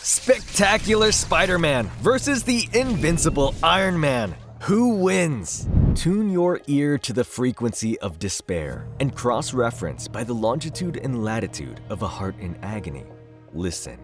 Spectacular Spider-Man versus the invincible Iron Man. Who wins? Tune your ear to the frequency of despair and cross-reference by the longitude and latitude of a heart in agony. Listen.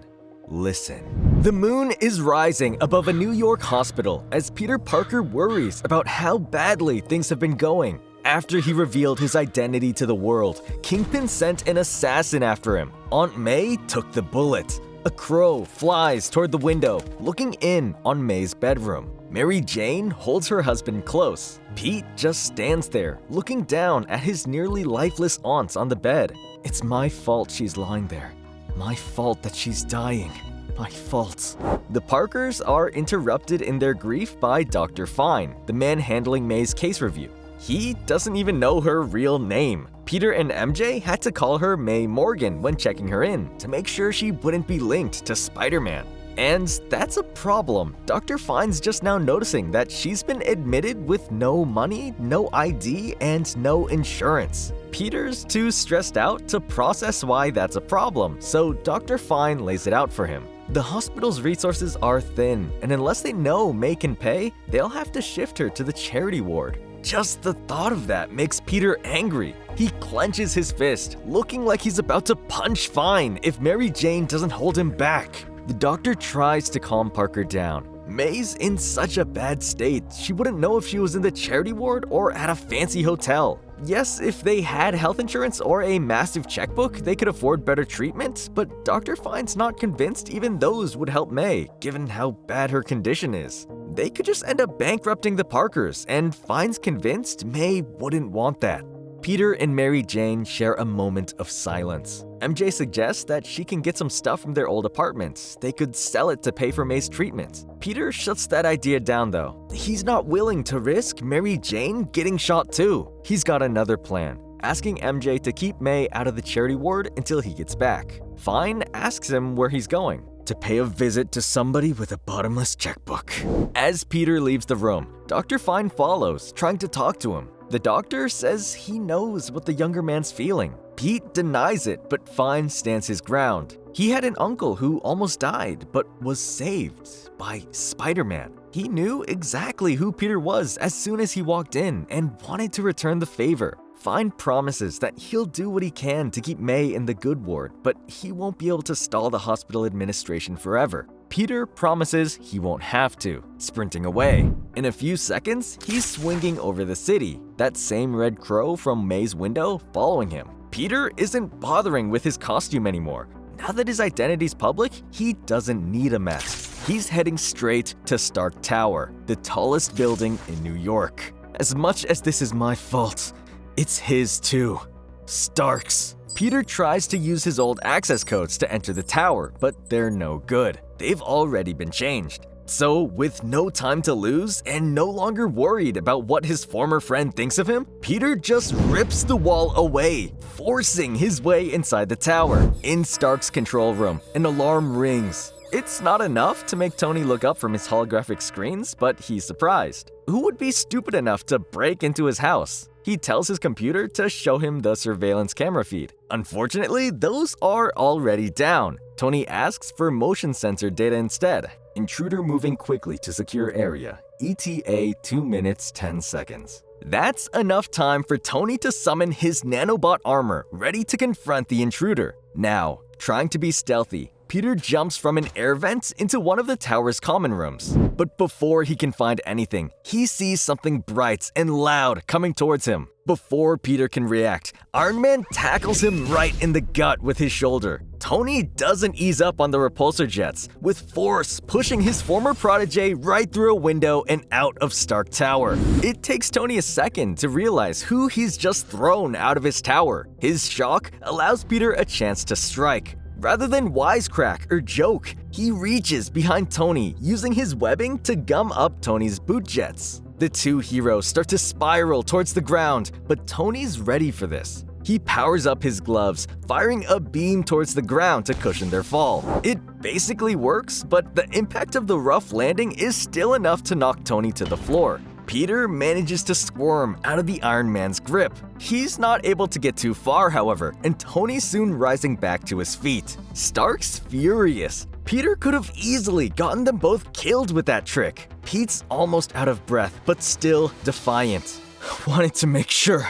The moon is rising above a New York hospital as Peter Parker worries about how badly things have been going. After he revealed his identity to the world, Kingpin sent an assassin after him. Aunt May took the bullet. A crow flies toward the window, looking in on May's bedroom. Mary Jane holds her husband close. Pete just stands there, looking down at his nearly lifeless aunt on the bed. It's my fault she's lying there. My fault that she's dying. My fault. The Parkers are interrupted in their grief by Dr. Fine, the man handling May's case review. He doesn't even know her real name. Peter and MJ had to call her May Morgan when checking her in to make sure she wouldn't be linked to Spider-Man. And that's a problem. Dr. Fine's just now noticing that she's been admitted with no money, no ID, and no insurance. Peter's too stressed out to process why that's a problem, so Dr. Fine lays it out for him. The hospital's resources are thin, and unless they know May can pay, they'll have to shift her to the charity ward. Just the thought of that makes Peter angry. He clenches his fist, looking like he's about to punch Fine if Mary Jane doesn't hold him back. The doctor tries to calm Parker down. May's in such a bad state, she wouldn't know if she was in the charity ward or at a fancy hotel. Yes, if they had health insurance or a massive checkbook, they could afford better treatment, but Dr. Fine's not convinced even those would help May, given how bad her condition is. They could just end up bankrupting the Parkers, and Fine's convinced May wouldn't want that. Peter and Mary Jane share a moment of silence. MJ suggests that she can get some stuff from their old apartment. They could sell it to pay for May's treatment. Peter shuts that idea down though. He's not willing to risk Mary Jane getting shot too. He's got another plan, asking MJ to keep May out of the charity ward until he gets back. Fine asks him where he's going. To pay a visit to somebody with a bottomless checkbook. As Peter leaves the room, Dr. Fine follows, trying to talk to him. The doctor says he knows what the younger man's feeling. Pete denies it, but Fine stands his ground. He had an uncle who almost died, but was saved by Spider-Man. He knew exactly who Peter was as soon as he walked in and wanted to return the favor. Fine promises that he'll do what he can to keep May in the good ward, but he won't be able to stall the hospital administration forever. Peter promises he won't have to, sprinting away. In a few seconds, he's swinging over the city, that same red crow from May's window following him. Peter isn't bothering with his costume anymore. Now that his identity's public, he doesn't need a mask. He's heading straight to Stark Tower, the tallest building in New York. As much as this is my fault, it's his too. Stark's. Peter tries to use his old access codes to enter the tower, but they're no good. They've already been changed. So, with no time to lose and no longer worried about what his former friend thinks of him, Peter just rips the wall away, forcing his way inside the tower. In Stark's control room, an alarm rings. It's not enough to make Tony look up from his holographic screens, but he's surprised. Who would be stupid enough to break into his house? He tells his computer to show him the surveillance camera feed. Unfortunately, those are already down. Tony asks for motion sensor data instead. Intruder moving quickly to secure area. ETA 2 minutes 10 seconds. That's enough time for Tony to summon his nanobot armor, ready to confront the intruder. Now, trying to be stealthy, Peter jumps from an air vent into one of the tower's common rooms. But before he can find anything, he sees something bright and loud coming towards him. Before Peter can react, Iron Man tackles him right in the gut with his shoulder. Tony doesn't ease up on the repulsor jets, with force pushing his former protege right through a window and out of Stark Tower. It takes Tony a second to realize who he's just thrown out of his tower. His shock allows Peter a chance to strike. Rather than wisecrack or joke, he reaches behind Tony, using his webbing to gum up Tony's boot jets. The two heroes start to spiral towards the ground, but Tony's ready for this. He powers up his gloves, firing a beam towards the ground to cushion their fall. It basically works, but the impact of the rough landing is still enough to knock Tony to the floor. Peter manages to squirm out of the Iron Man's grip. He's not able to get too far, however, and Tony's soon rising back to his feet. Stark's furious. Peter could have easily gotten them both killed with that trick. Pete's almost out of breath, but still defiant. Wanted to make sure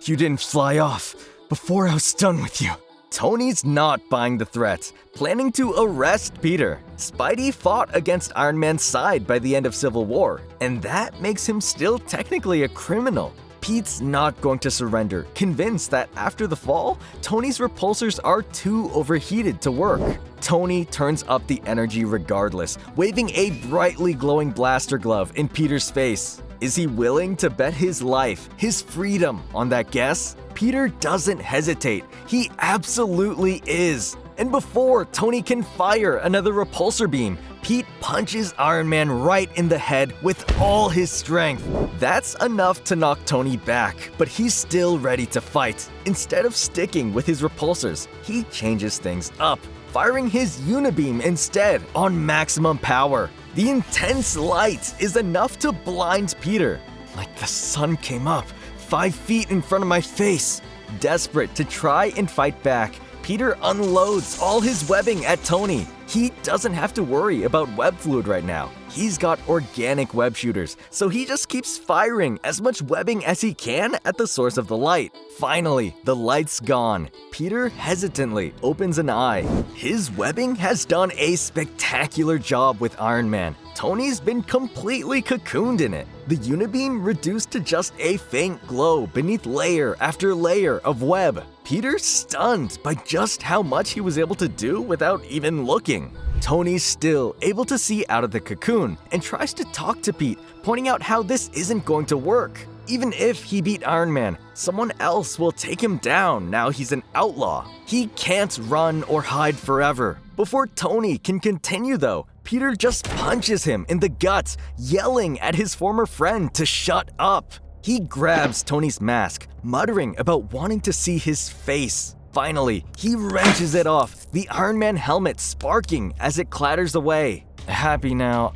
you didn't fly off before I was done with you. Tony's not buying the threat, planning to arrest Peter. Spidey fought against Iron Man's side by the end of Civil War, and that makes him still technically a criminal. Pete's not going to surrender, convinced that after the fall, Tony's repulsors are too overheated to work. Tony turns up the energy regardless, waving a brightly glowing blaster glove in Peter's face. Is he willing to bet his life, his freedom, on that guess? Peter doesn't hesitate. He absolutely is. And before Tony can fire another repulsor beam, Pete punches Iron Man right in the head with all his strength. That's enough to knock Tony back, but he's still ready to fight. Instead of sticking with his repulsors, he changes things up, firing his unibeam instead on maximum power. The intense light is enough to blind Peter. Like the sun came up 5 feet in front of my face. Desperate to try and fight back, Peter unloads all his webbing at Tony. He doesn't have to worry about web fluid right now. He's got organic web shooters, so he just keeps firing as much webbing as he can at the source of the light. Finally, the light's gone. Peter hesitantly opens an eye. His webbing has done a spectacular job with Iron Man. Tony's been completely cocooned in it. The unibeam reduced to just a faint glow beneath layer after layer of web. Peter's stunned by just how much he was able to do without even looking. Tony's still able to see out of the cocoon and tries to talk to Pete, pointing out how this isn't going to work. Even if he beat Iron Man, someone else will take him down now he's an outlaw. He can't run or hide forever. Before Tony can continue though, Peter just punches him in the gut, yelling at his former friend to shut up. He grabs Tony's mask, muttering about wanting to see his face. Finally, he wrenches it off, the Iron Man helmet sparking as it clatters away. Happy now,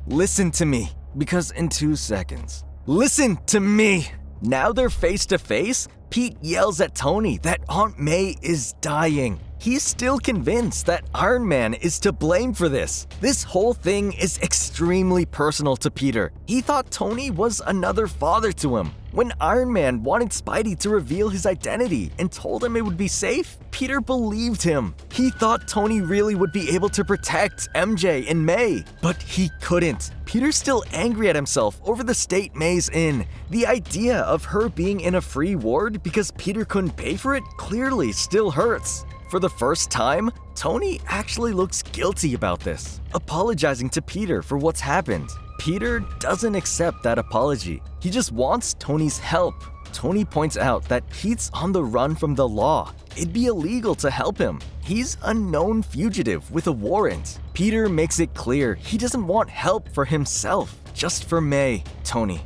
listen to me, because in 2 seconds. Listen to me! Now they're face to face, Pete yells at Tony that Aunt May is dying. He's still convinced that Iron Man is to blame for this. This whole thing is extremely personal to Peter. He thought Tony was another father to him. When Iron Man wanted Spidey to reveal his identity and told him it would be safe, Peter believed him. He thought Tony really would be able to protect MJ and May, but he couldn't. Peter's still angry at himself over the state May's in. The idea of her being in a free ward because Peter couldn't pay for it clearly still hurts. For the first time, Tony actually looks guilty about this, apologizing to Peter for what's happened. Peter doesn't accept that apology. He just wants Tony's help. Tony points out that Pete's on the run from the law. It'd be illegal to help him. He's a known fugitive with a warrant. Peter makes it clear he doesn't want help for himself, just for May. Tony,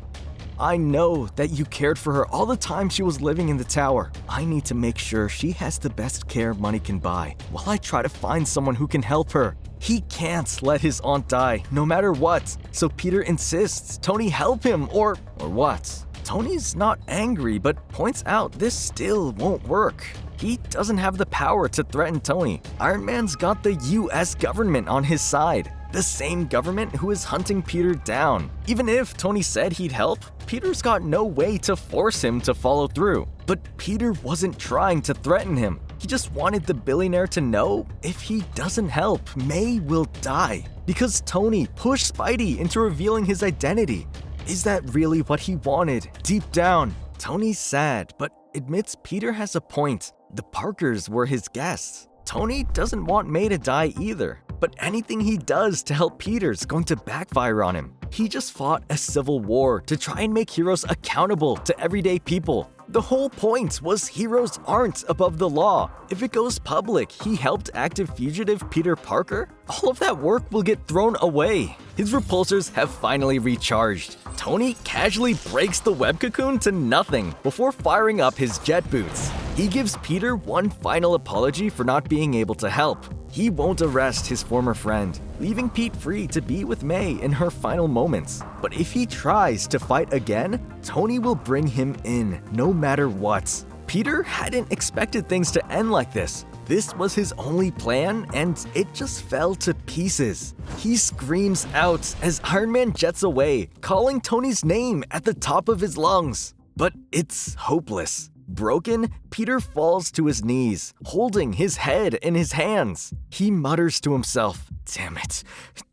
I know that you cared for her all the time she was living in the tower. I need to make sure she has the best care money can buy while I try to find someone who can help her. He can't let his aunt die, no matter what. So Peter insists Tony help him or what? Tony's not angry, but points out this still won't work. He doesn't have the power to threaten Tony. Iron Man's got the US government on his side. The same government who is hunting Peter down. Even if Tony said he'd help, Peter's got no way to force him to follow through. But Peter wasn't trying to threaten him. He just wanted the billionaire to know if he doesn't help, May will die. Because Tony pushed Spidey into revealing his identity. Is that really what he wanted? Deep down, Tony's sad, but admits Peter has a point. The Parkers were his guests. Tony doesn't want May to die either, but anything he does to help Peter's going to backfire on him. He just fought a civil war to try and make heroes accountable to everyday people. The whole point was heroes aren't above the law. If it goes public he helped active fugitive Peter Parker, all of that work will get thrown away. His repulsors have finally recharged. Tony casually breaks the web cocoon to nothing before firing up his jet boots. He gives Peter one final apology for not being able to help. He won't arrest his former friend, leaving Pete free to be with May in her final moments. But if he tries to fight again, Tony will bring him in, no matter what. Peter hadn't expected things to end like this. This was his only plan, and it just fell to pieces. He screams out as Iron Man jets away, calling Tony's name at the top of his lungs. But it's hopeless. Broken, Peter falls to his knees, holding his head in his hands. He mutters to himself, "Damn it,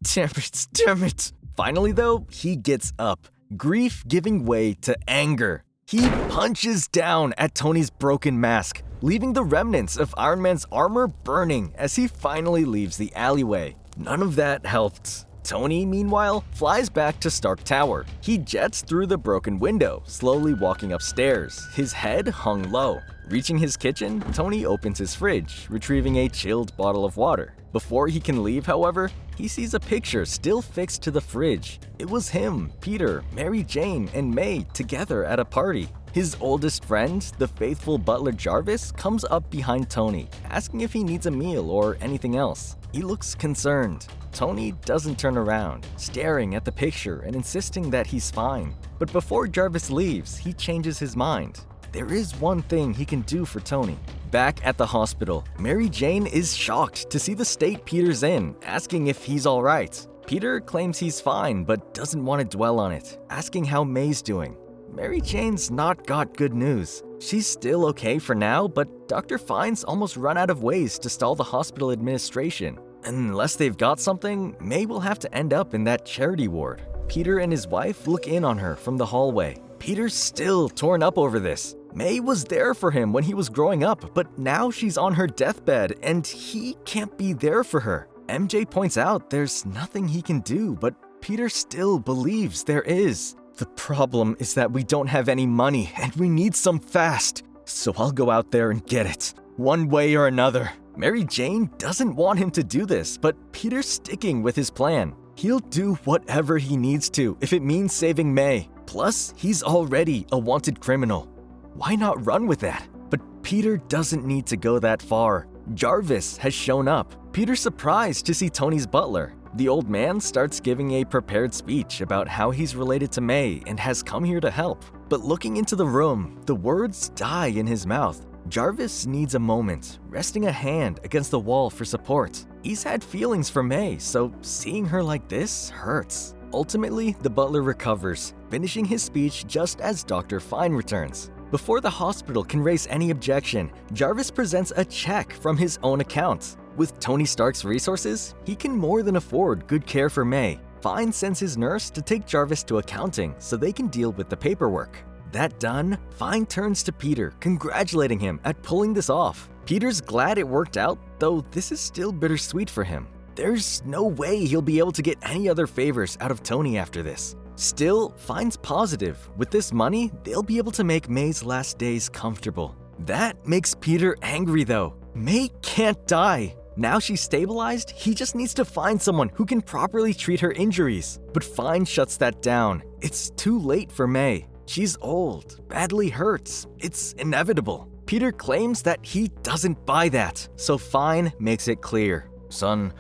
damn it, damn it." Finally, though, he gets up, grief giving way to anger. He punches down at Tony's broken mask, leaving the remnants of Iron Man's armor burning as he finally leaves the alleyway. None of that helped. Tony, meanwhile, flies back to Stark Tower. He jets through the broken window, slowly walking upstairs, his head hung low. Reaching his kitchen, Tony opens his fridge, retrieving a chilled bottle of water. Before he can leave, however, he sees a picture still fixed to the fridge. It was him, Peter, Mary Jane, and May together at a party. His oldest friend, the faithful butler Jarvis, comes up behind Tony, asking if he needs a meal or anything else. He looks concerned. Tony doesn't turn around, staring at the picture and insisting that he's fine. But before Jarvis leaves, he changes his mind. There is one thing he can do for Tony. Back at the hospital, Mary Jane is shocked to see the state Peter's in, asking if he's alright. Peter claims he's fine but doesn't want to dwell on it, asking how May's doing. Mary Jane's not got good news. She's still okay for now, but Dr. Fine's almost run out of ways to stall the hospital administration. Unless they've got something, May will have to end up in that charity ward. Peter and his wife look in on her from the hallway. Peter's still torn up over this. May was there for him when he was growing up, but now she's on her deathbed and he can't be there for her. MJ points out there's nothing he can do, but Peter still believes there is. The problem is that we don't have any money and we need some fast. So I'll go out there and get it, one way or another. Mary Jane doesn't want him to do this, but Peter's sticking with his plan. He'll do whatever he needs to if it means saving May. Plus, he's already a wanted criminal. Why not run with that? But Peter doesn't need to go that far. Jarvis has shown up. Peter's surprised to see Tony's butler. The old man starts giving a prepared speech about how he's related to May and has come here to help. But looking into the room, the words die in his mouth. Jarvis needs a moment, resting a hand against the wall for support. He's had feelings for May, so seeing her like this hurts. Ultimately, the butler recovers, finishing his speech just as Dr. Fine returns. Before the hospital can raise any objection, Jarvis presents a check from his own account. With Tony Stark's resources, he can more than afford good care for May. Fine sends his nurse to take Jarvis to accounting so they can deal with the paperwork. That done, Fine turns to Peter, congratulating him at pulling this off. Peter's glad it worked out, though this is still bittersweet for him. There's no way he'll be able to get any other favors out of Tony after this. Still, Fine's positive. With this money, they'll be able to make May's last days comfortable. That makes Peter angry though. May can't die. Now she's stabilized, he just needs to find someone who can properly treat her injuries. But Fine shuts that down. It's too late for May. She's old, badly hurt. It's inevitable. Peter claims that he doesn't buy that, so Fine makes it clear. Son,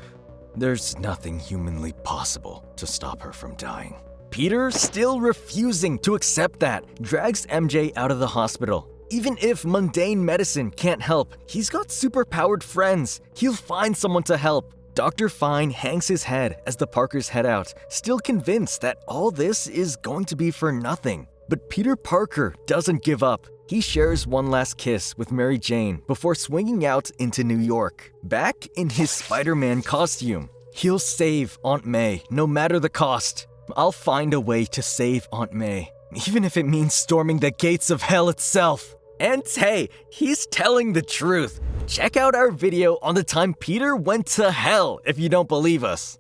there's nothing humanly possible to stop her from dying. Peter, still refusing to accept that, drags MJ out of the hospital. Even if mundane medicine can't help, he's got superpowered friends. He'll find someone to help. Dr. Fine hangs his head as the Parkers head out, still convinced that all this is going to be for nothing. But Peter Parker doesn't give up. He shares one last kiss with Mary Jane before swinging out into New York. Back in his Spider-Man costume, he'll save Aunt May, no matter the cost. I'll find a way to save Aunt May, even if it means storming the gates of hell itself. And hey, he's telling the truth. Check out our video on the time Peter went to hell if you don't believe us.